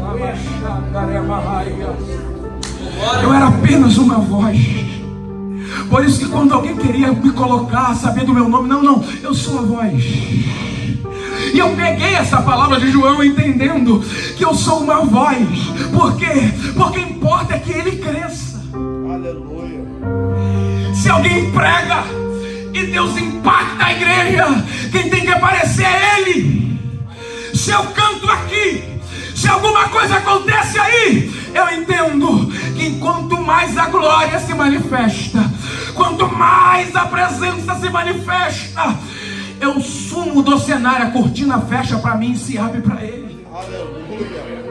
Eu era apenas uma voz. Por isso que quando alguém queria me colocar, saber do meu nome, não, eu sou a voz. E eu peguei essa palavra de João entendendo que eu sou uma voz. Por quê? Porque importa é que ele cresça. Aleluia. Se alguém prega e Deus impacta a igreja, quem tem que aparecer é ele. Se eu canto aqui, se alguma coisa acontece aí, eu entendo que enquanto quanto mais a glória se manifesta, quanto mais a presença se manifesta, eu sumo do cenário, a cortina fecha para mim e se abre para ele. Aleluia.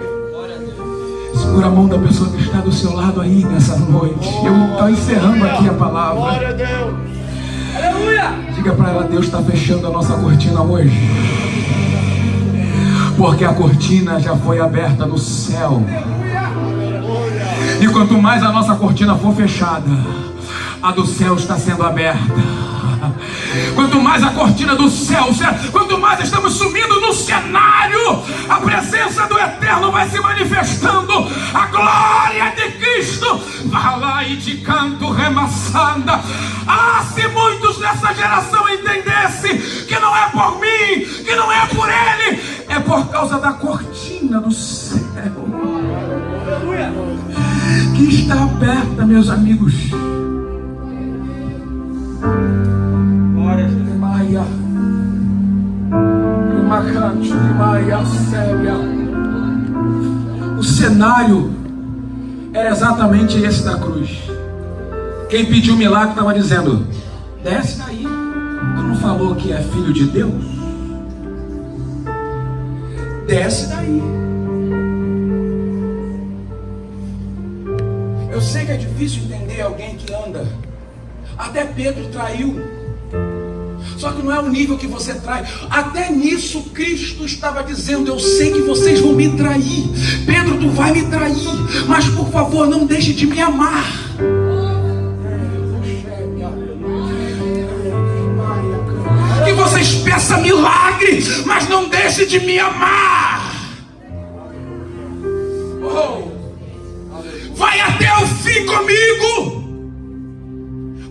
Segura a mão da pessoa que está do seu lado aí nessa noite. Eu estou encerrando aqui a palavra. Glória a Deus. Aleluia. Diga para ela: Deus está fechando a nossa cortina hoje, porque a cortina já foi aberta no céu. E quanto mais a nossa cortina for fechada, a do céu está sendo aberta. Quanto mais a cortina do céu, quanto mais estamos subindo no cenário, a presença do Eterno vai se manifestando, a glória de Cristo vai lá e de canto remassanda. Ah, se muitos nessa geração entendessem que não é por mim, que não é por Ele, é por causa da cortina do céu que está aberta, meus amigos. O cenário era exatamente esse da cruz. Quem pediu o milagre estava dizendo: desce daí, tu não falou que é filho de Deus? Desce daí. Eu sei que é difícil entender alguém que anda. Até Pedro traiu. Só que não é o nível que você trai. Até nisso Cristo estava dizendo: eu sei que vocês vão me trair. Pedro, tu vai me trair, mas por favor não deixe de me amar. Que vocês peçam milagre, mas não deixe de me amar. Vai até o fim comigo,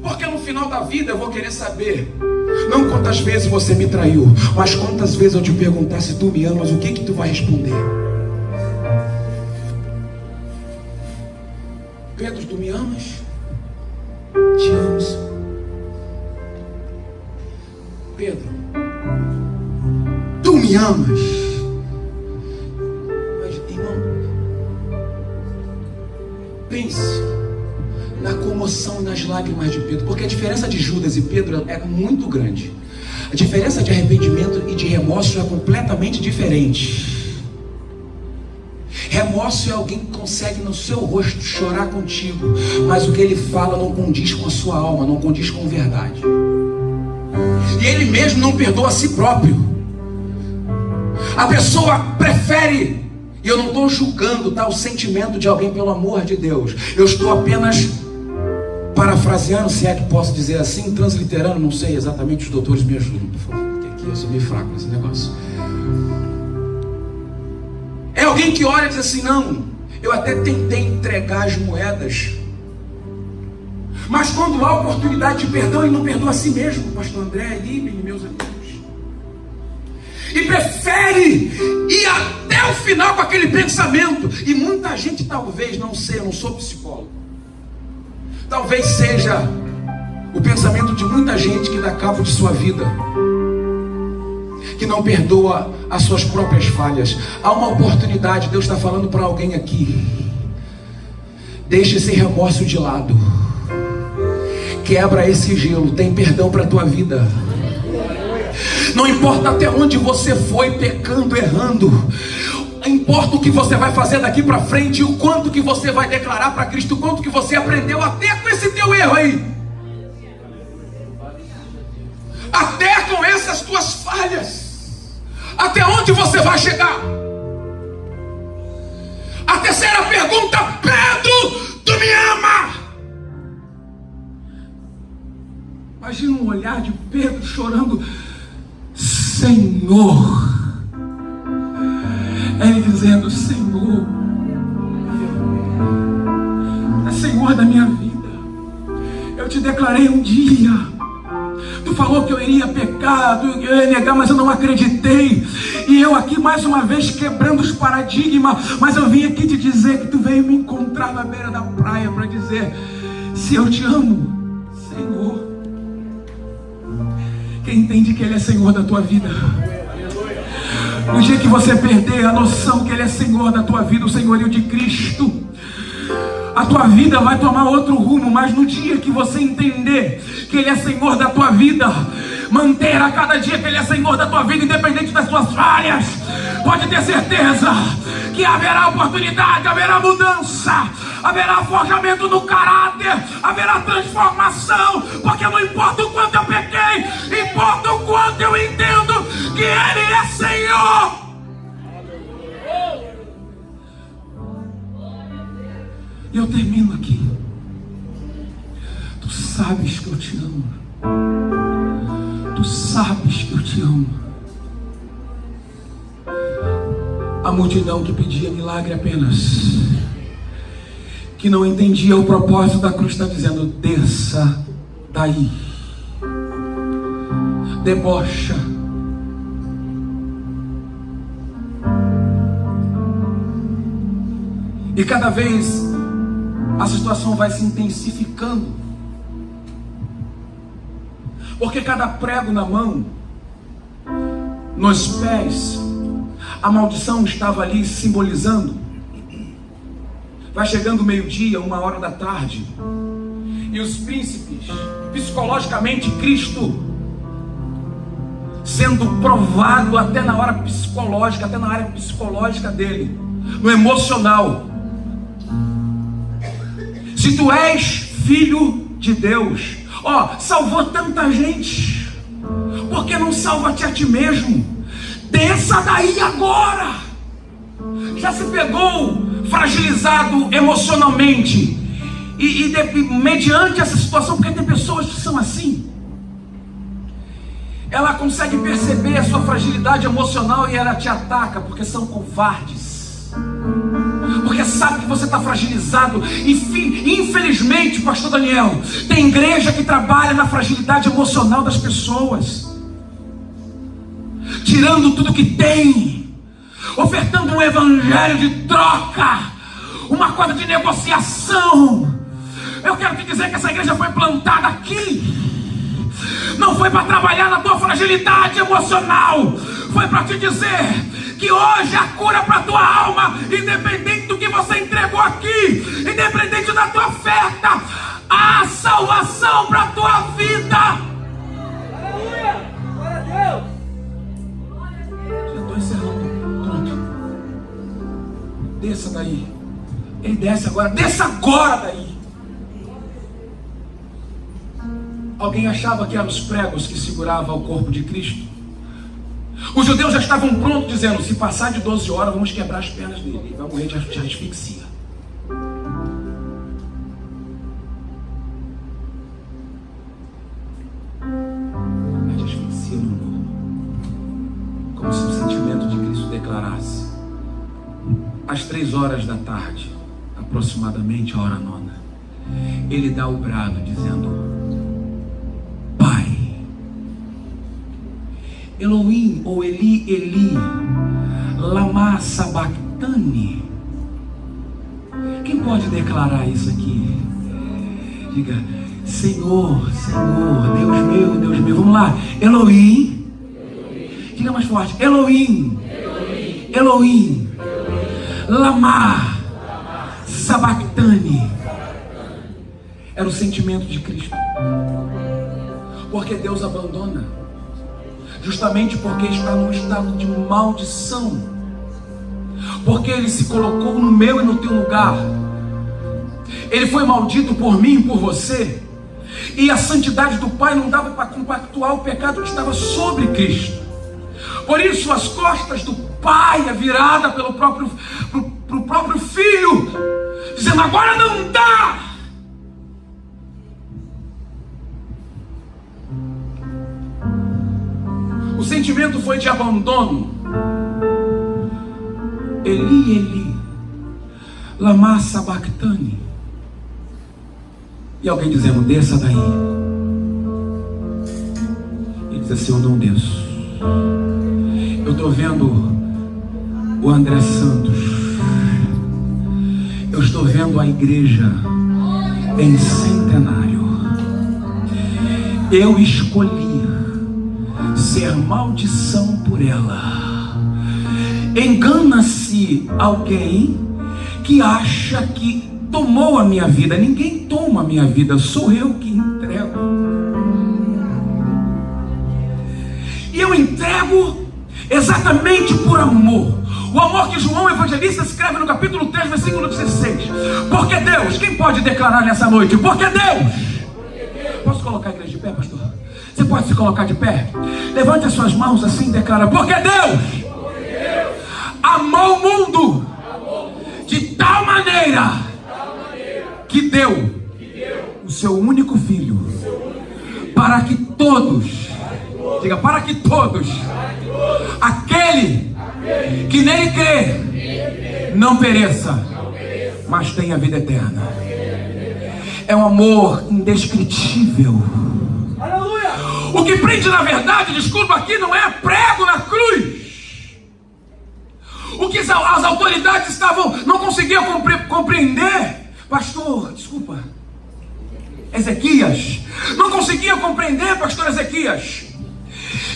porque no final da vida eu vou querer saber, não quantas vezes você me traiu, mas quantas vezes eu te perguntar se tu me amas, o que tu vai responder? Pedro, tu me amas? Te amo, Senhor. Pedro, tu me amas? Mas, irmão, pense na comoção e nas lágrimas de Pedro, porque a diferença de Judas e Pedro é muito grande. A diferença de arrependimento e de remorso é completamente diferente. Remorso é alguém que consegue no seu rosto chorar contigo, mas o que ele fala não condiz com a sua alma, não condiz com a verdade. E ele mesmo não perdoa a si próprio. A pessoa prefere, e eu não estou julgando, tá, o sentimento de alguém, pelo amor de Deus. Eu estou apenas parafraseando, se é que posso dizer assim, transliterando, não sei exatamente, os doutores me ajudam, por favor, porque aqui eu sou meio fraco nesse negócio. É alguém que olha e diz assim: não, eu até tentei entregar as moedas, mas quando há oportunidade de perdão, ele não perdoa a si mesmo, pastor André, Líbia e meus amigos, e prefere ir até o final com aquele pensamento. E muita gente, talvez, não sei, eu não sou psicólogo, talvez seja o pensamento de muita gente que dá cabo de sua vida, que não perdoa as suas próprias falhas. Há uma oportunidade, Deus está falando para alguém aqui: deixa esse remorso de lado, quebra esse gelo, tem perdão para a tua vida. Não importa até onde você foi pecando, errando, importa o que você vai fazer daqui para frente, o quanto que você vai declarar para Cristo, o quanto que você aprendeu até com esse teu erro aí, até com essas tuas falhas, até onde você vai chegar. A terceira pergunta: Pedro, tu me ama? Imagina um olhar de Pedro chorando: Senhor. Ele dizendo: Senhor, é Senhor da minha vida. Eu te declarei um dia, tu falou que eu iria pecar, eu ia negar, mas eu não acreditei. E eu aqui mais uma vez quebrando os paradigmas, mas eu vim aqui te dizer que tu veio me encontrar na beira da praia para dizer: se eu te amo, Senhor. Quem entende que Ele é Senhor da tua vida, no dia que você perder a noção que Ele é Senhor da tua vida, o senhorio de Cristo, a tua vida vai tomar outro rumo. Mas no dia que você entender que Ele é Senhor da tua vida, manter a cada dia que Ele é Senhor da tua vida, independente das tuas falhas, pode ter certeza que haverá oportunidade, haverá mudança, haverá forjamento no caráter, haverá transformação, porque não importa o quanto eu pequei, importa o quanto eu entendo que Ele é Senhor. E eu termino aqui. Tu sabes que eu te amo. Tu sabes que eu te amo. A multidão que pedia milagre apenas, que não entendia o propósito da cruz, está dizendo: desça daí, debocha. E cada vez a situação vai se intensificando, porque cada prego na mão, nos pés, a maldição estava ali simbolizando. Vai chegando o meio-dia, 1h da tarde, e os príncipes, psicologicamente, Cristo sendo provado até na hora psicológica, até na área psicológica dele, no emocional. Se tu és filho de Deus, salvou tanta gente, por que não salva-te a ti mesmo? Desça daí agora. Já se pegou fragilizado emocionalmente e mediante essa situação, porque tem pessoas que são assim, ela consegue perceber a sua fragilidade emocional e ela te ataca, porque são covardes, porque sabe que você está fragilizado. E infelizmente, pastor Daniel, tem igreja que trabalha na fragilidade emocional das pessoas, tirando tudo que tem, ofertando um evangelho de troca, uma coisa de negociação. Eu quero te dizer que essa igreja foi plantada aqui, não foi para trabalhar na tua fragilidade emocional, foi para te dizer que hoje a cura para a tua alma, independente do que você entregou aqui, independente da tua oferta, há salvação para a tua vida. Aleluia! Glória a Deus! Já estou encerrando. Pronto. Desça daí. Ele desce agora. Desça agora daí. Alguém achava que eram os pregos que seguravam o corpo de Cristo? Os judeus já estavam prontos, dizendo: se passar de 12 horas, vamos quebrar as pernas dele. Ele vai morrer de asfixia. De asfixia no morro. Como se o sentimento de Cristo declarasse. Às 3h da tarde, aproximadamente a hora 9, ele dá o brado, dizendo: Elohim, ou Eli, Eli, lama sabachthani. Quem pode declarar isso aqui? Diga: Senhor, Senhor, Deus meu, Deus meu. Vamos lá. Elohim. Diga mais forte. Elohim. Elohim. Lama sabachthani. Era o sentimento de Cristo. Porque Deus abandona, justamente porque está num estado de maldição, porque Ele se colocou no meu e no teu lugar. Ele foi maldito por mim e por você, e a santidade do Pai não dava para compactuar o pecado que estava sobre Cristo. Por isso as costas do Pai é virada pelo próprio Filho, dizendo: agora não dá. O sentimento foi de abandono. Eli, Eli, lama sabachthani. E alguém dizendo: desça daí. Ele diz assim: eu não desço. Eu estou vendo o André Santos, eu estou vendo a igreja em centenário. Eu escolhi ser maldição por ela. Engana-se alguém que acha que tomou a minha vida. Ninguém toma a minha vida, sou eu que entrego. E eu entrego exatamente por amor. O amor que João Evangelista escreve no capítulo 3, versículo 16. Porque Deus, quem pode declarar nessa noite? Porque Deus. Posso colocar a igreja de pé, pastor? Você pode se colocar de pé? Levante as suas mãos assim e declara: porque Deus amou o mundo de tal maneira que deu o seu único filho, para que todos, diga, para que todos, aquele que nele crê não pereça, mas tenha vida eterna. É um amor indescritível. Aleluia! O que prende, na verdade, desculpa aqui, não é prego na cruz. O que as autoridades não conseguiam compreender, pastor, desculpa, Ezequias, não conseguia compreender, pastor Ezequias,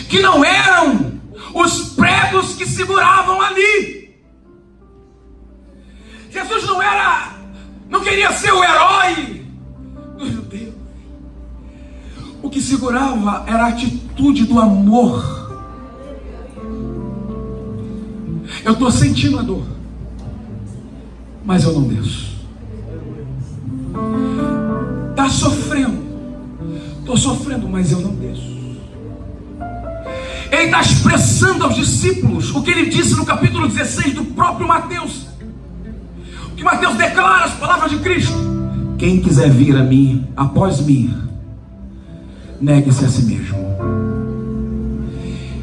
que não eram os pregos que seguravam ali. Jesus não queria ser o herói dos judeus. O que segurava era a atitude do amor. Eu estou sentindo a dor, mas eu não desço. Está sofrendo, estou sofrendo, mas eu não desço. Ele está expressando aos discípulos o que ele disse no capítulo 16 do próprio Mateus. O que Mateus declara, as palavras de Cristo: quem quiser vir a mim, após mim, negue-se a si mesmo.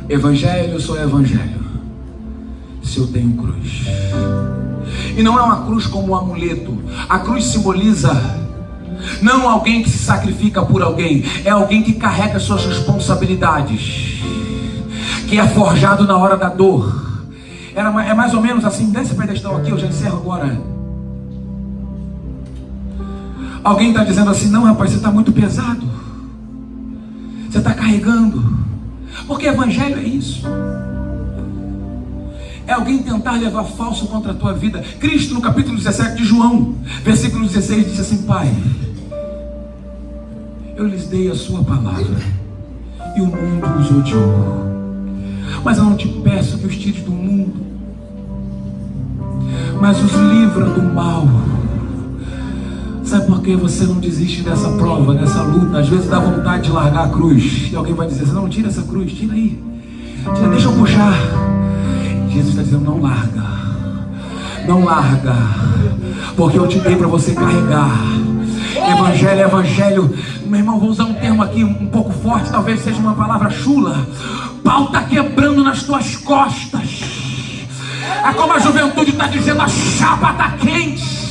Evangelho só é evangelho se eu tenho cruz. E não é uma cruz como um amuleto. A cruz simboliza não alguém que se sacrifica por alguém, é alguém que carrega suas responsabilidades, que é forjado na hora da dor. É mais ou menos assim. Desce pedestal aqui, eu já encerro agora. Alguém está dizendo assim: não, rapaz, você está muito pesado, você está carregando. Porque evangelho é isso. É alguém tentar levar falso contra a tua vida. Cristo, no capítulo 17 de João, versículo 16, disse assim: Pai, eu lhes dei a sua palavra e o mundo os odiou, mas eu não te peço que os tires do mundo, mas os livra do mal. Sabe por que você não desiste dessa prova, dessa luta? Às vezes dá vontade de largar a cruz, e alguém vai dizer assim: não, tira essa cruz, tira aí, tira, deixa eu puxar. Jesus está dizendo: não larga, não larga, porque eu te dei para você carregar. Evangelho é evangelho. Meu irmão, vou usar um termo aqui um pouco forte, talvez seja uma palavra chula. Pau está quebrando nas tuas costas. É como a juventude está dizendo: a chapa está quente.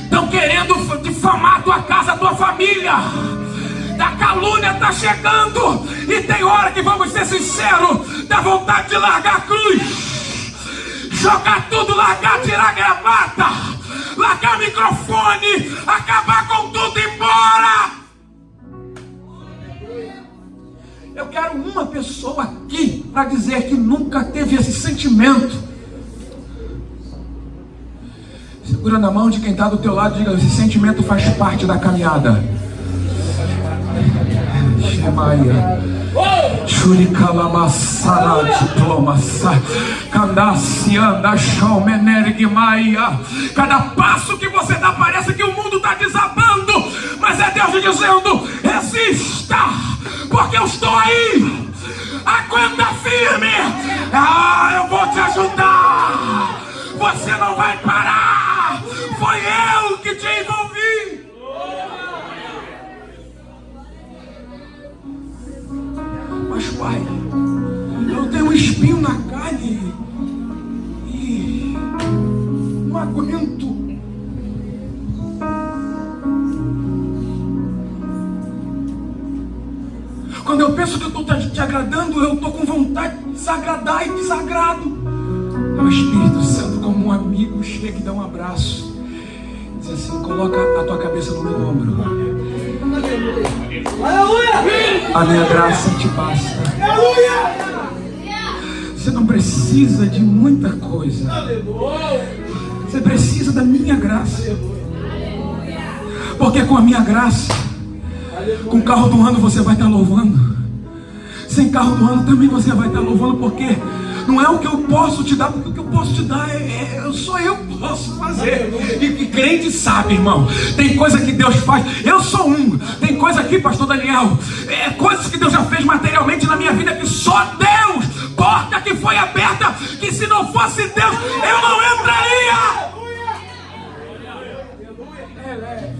Estão querendo difamar a tua casa, a tua família. A calúnia está chegando. E tem hora que, vamos ser sinceros, dá vontade de largar a cruz, jogar tudo, largar, tirar a gravata, largar o microfone, acabar com tudo e ir embora. Eu quero uma pessoa aqui para dizer que nunca teve esse sentimento. Segura na mão de quem está do teu lado e diga: esse sentimento faz parte da caminhada. Shemaia, Churicalamassara, Diplomassa, Candacianda, Chalmenergmaia. Cada passo que você dá parece que o mundo está desabando, mas é Deus dizendo: resista, porque eu estou aí. Aguenta firme. Eu vou te ajudar. Você não vai parar. Foi eu que te envolvi. Mas, Pai, eu tenho um espinho na carne e não aguento. Quando eu penso que eu estou te agradando, eu estou com vontade de desagradar e desagrado. O Espírito Santo, como um amigo, chega e dá um abraço. Diz assim: coloca a tua cabeça no meu ombro. Aleluia! A minha graça te basta. Aleluia! Você não precisa de muita coisa. Você precisa da minha graça. Porque com a minha graça, com o carro do ano você vai estar louvando. Sem carro do ano também você vai estar louvando, porque não é o que eu posso te dar, porque o que eu posso te dar só eu posso fazer. E crente sabe, irmão, tem coisa que Deus faz. Eu sou tem coisa aqui, pastor Daniel, coisas que Deus já fez materialmente na minha vida, que só Deus, porta que foi aberta, que se não fosse Deus, eu não entraria.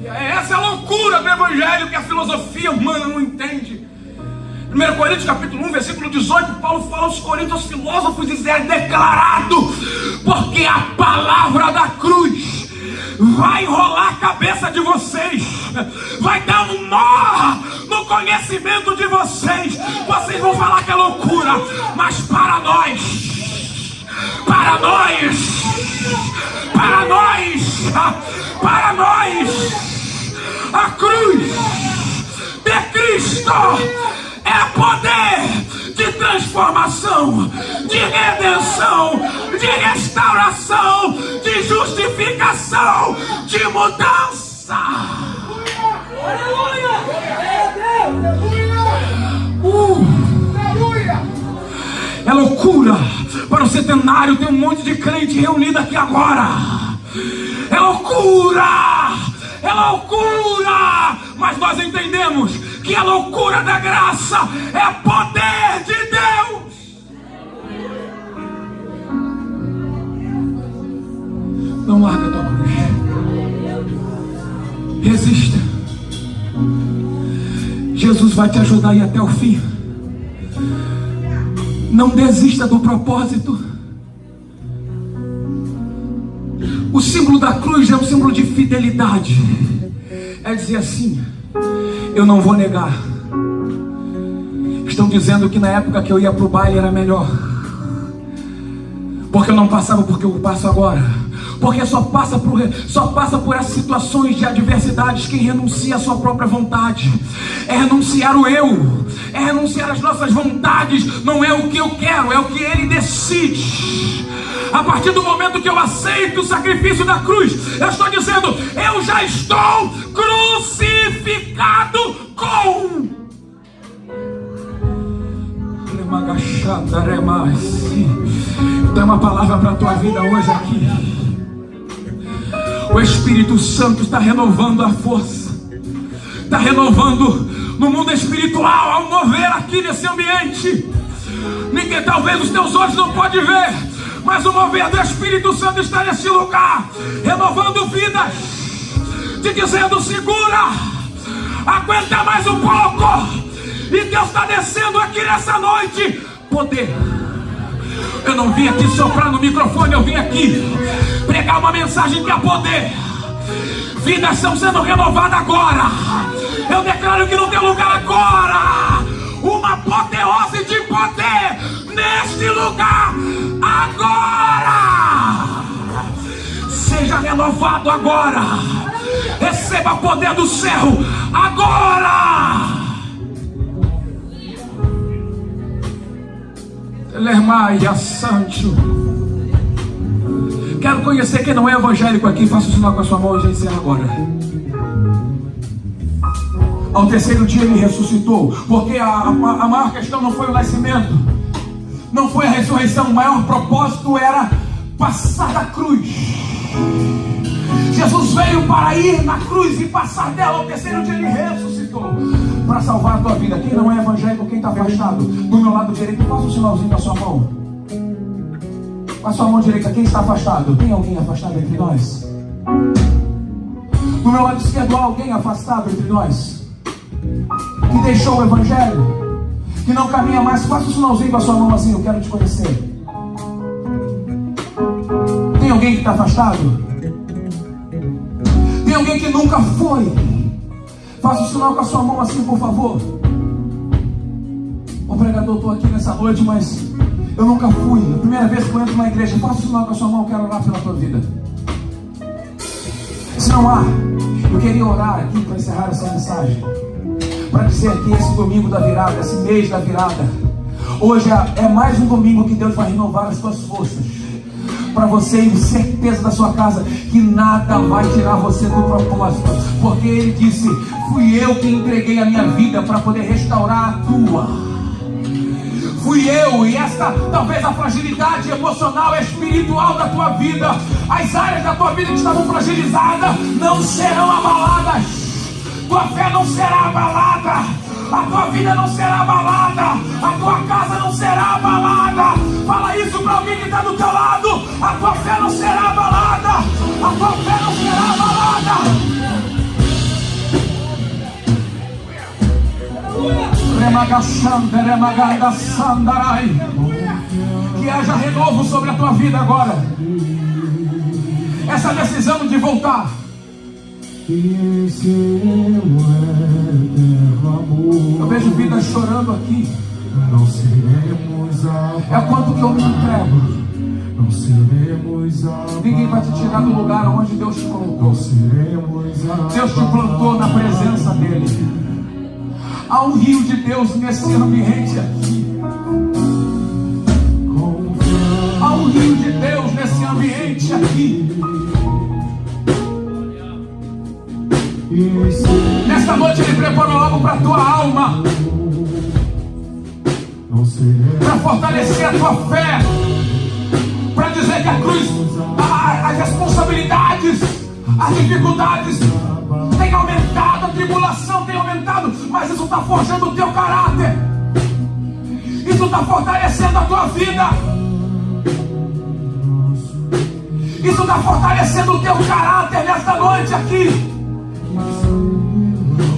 Essa é a loucura do evangelho que a filosofia humana não entende. 1 Coríntios capítulo 1, versículo 18, Paulo fala aos coríntios, aos filósofos, dizer: declarado, porque a palavra da cruz vai enrolar a cabeça de vocês, vai dar um nó no conhecimento de vocês. Vocês vão falar que é loucura, mas para nós, a cruz de Cristo é poder de transformação, de redenção, de restauração, de justificação, de mudança. Aleluia! É loucura para o centenário ter um monte de crente reunido aqui agora. É loucura! É loucura! Mas nós entendemos que a loucura da graça é poder de Deus. Não larga a tua cruz. Resista. Jesus vai te ajudar a ir até o fim. Não desista do propósito. O símbolo da cruz é um símbolo de fidelidade. É dizer assim: eu não vou negar. Estão dizendo que na época que eu ia para o baile era melhor, porque eu não passava porque eu passo agora. Porque só passa por essas situações de adversidades quem renuncia à sua própria vontade. É renunciar o eu, é renunciar às nossas vontades. Não é o que eu quero, é o que Ele decide. A partir do momento que eu aceito o sacrifício da cruz, eu estou dizendo: eu já estou crucificado com. Dá uma palavra para a tua vida hoje aqui. O Espírito Santo está renovando a força, está renovando no mundo espiritual, ao mover aqui nesse ambiente. Ninguém, talvez os teus olhos não podem ver, mas o mover do Espírito Santo está nesse lugar, renovando vidas, te dizendo: segura, aguenta mais um pouco. E Deus está descendo aqui nessa noite. Poder. Eu não vim aqui soprar no microfone, eu vim aqui pregar uma mensagem que é poder. Vidas estão sendo renovadas agora. Eu declaro que no teu lugar agora, uma apoteose de poder neste lugar agora. Seja renovado agora. Receba poder do céu agora. Lermaia Sancho. Quero conhecer quem não é evangélico aqui. Faça o sinal com a sua mão e já encerra agora. Ao terceiro dia ele ressuscitou. Porque a maior questão não foi o nascimento, não foi a ressurreição. O maior propósito era passar da cruz. Jesus veio para ir na cruz e passar dela. Ao terceiro dia ele ressuscitou para salvar a tua vida. Quem não é evangélico, quem está afastado, do meu lado direito, faça um sinalzinho com a sua mão. Com a sua mão direita, quem está afastado? Tem alguém afastado entre nós? Do meu lado esquerdo, há alguém afastado entre nós? Que deixou o evangelho? Que não caminha mais? Faça um sinalzinho com a sua mão assim: eu quero te conhecer. Tem alguém que está afastado? Tem alguém que nunca foi? Faça o sinal com a sua mão assim, por favor. Ô pregador, estou aqui nessa noite, mas eu nunca fui. A primeira vez que eu entro na igreja. Faça o sinal com a sua mão, eu quero orar pela tua vida. Se não há, eu queria orar aqui para encerrar essa mensagem, para dizer que esse domingo da virada, esse mês da virada, hoje é mais um domingo que Deus vai renovar as tuas forças. para você e certeza da sua casa que nada vai tirar você do propósito, porque Ele disse: fui eu que entreguei a minha vida para poder restaurar a tua. Fui eu, e esta talvez a fragilidade emocional, espiritual da tua vida, as áreas da tua vida que estavam fragilizadas não serão abaladas. Tua fé não será abalada, a tua vida não será abalada, a tua casa não será abalada. Fala isso para alguém que está do teu lado: a tua fé não será abalada, a tua fé não será abalada. Que haja renovo sobre a tua vida agora. Essa decisão de voltar. Eu vejo vidas chorando aqui. É quanto que eu me entrego. Ninguém vai te tirar do lugar onde Deus te colocou. Deus te plantou na presença dEle. Há um rio de Deus nesse ambiente aqui. Há um rio de Deus nesse ambiente aqui. Nesta noite Ele preparou algo para a tua alma, para fortalecer a tua fé, para dizer que a cruz, as responsabilidades, as dificuldades tem aumentado, a tribulação tem aumentado, mas isso está forjando o teu caráter, isso está fortalecendo a tua vida, isso está fortalecendo o teu caráter nesta noite aqui.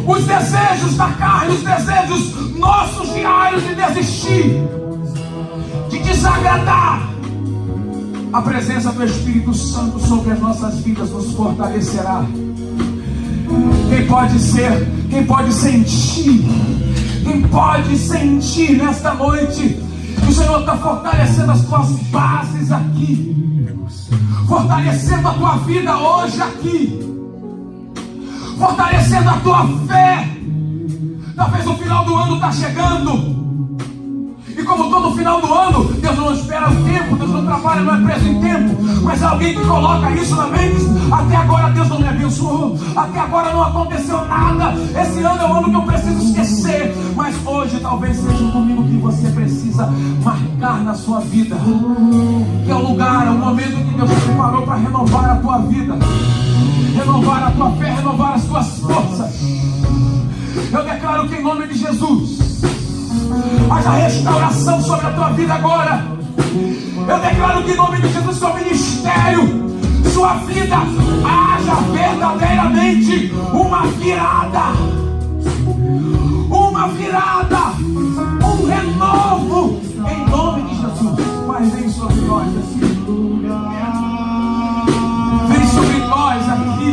Os desejos da carne, os desejos nossos diários de desistir, de desagradar, a presença do Espírito Santo sobre as nossas vidas nos fortalecerá. Quem pode ser, quem pode sentir nesta noite que o Senhor está fortalecendo as tuas bases aqui, fortalecendo a tua vida hoje aqui, fortalecendo a tua fé. Talvez o final do ano está chegando, e como todo final do ano, Deus não espera o tempo, Deus não trabalha, não é preso em tempo, mas alguém que coloca isso na mente: até agora Deus não me abençoou, até agora não aconteceu nada, esse ano é o ano que eu preciso esquecer. Mas hoje talvez seja o domingo que você precisa marcar na sua vida, que é o lugar, é o momento que Deus preparou para renovar a tua vida, renovar a tua fé, renovar as tuas forças. Eu declaro que em nome de Jesus haja restauração sobre a tua vida agora. Eu declaro que em nome de Jesus, seu ministério, sua vida, haja verdadeiramente uma virada, um renovo em nome de Jesus. Mas vem sobre nós assim, vem sobre nós aqui,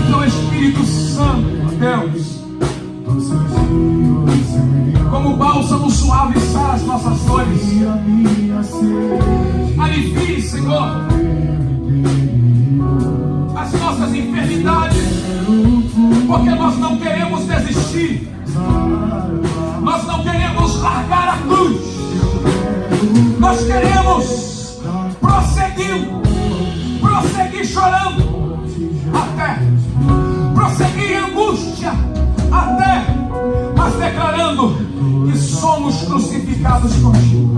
então Espírito Santo, Deus, como bálsamo suave, sara as nossas dores. Alivie, Senhor, as nossas enfermidades, porque nós não queremos desistir, nós não queremos largar a cruz, nós queremos prosseguir chorando, até prosseguir em angústia, até, mas declarando que somos crucificados contigo.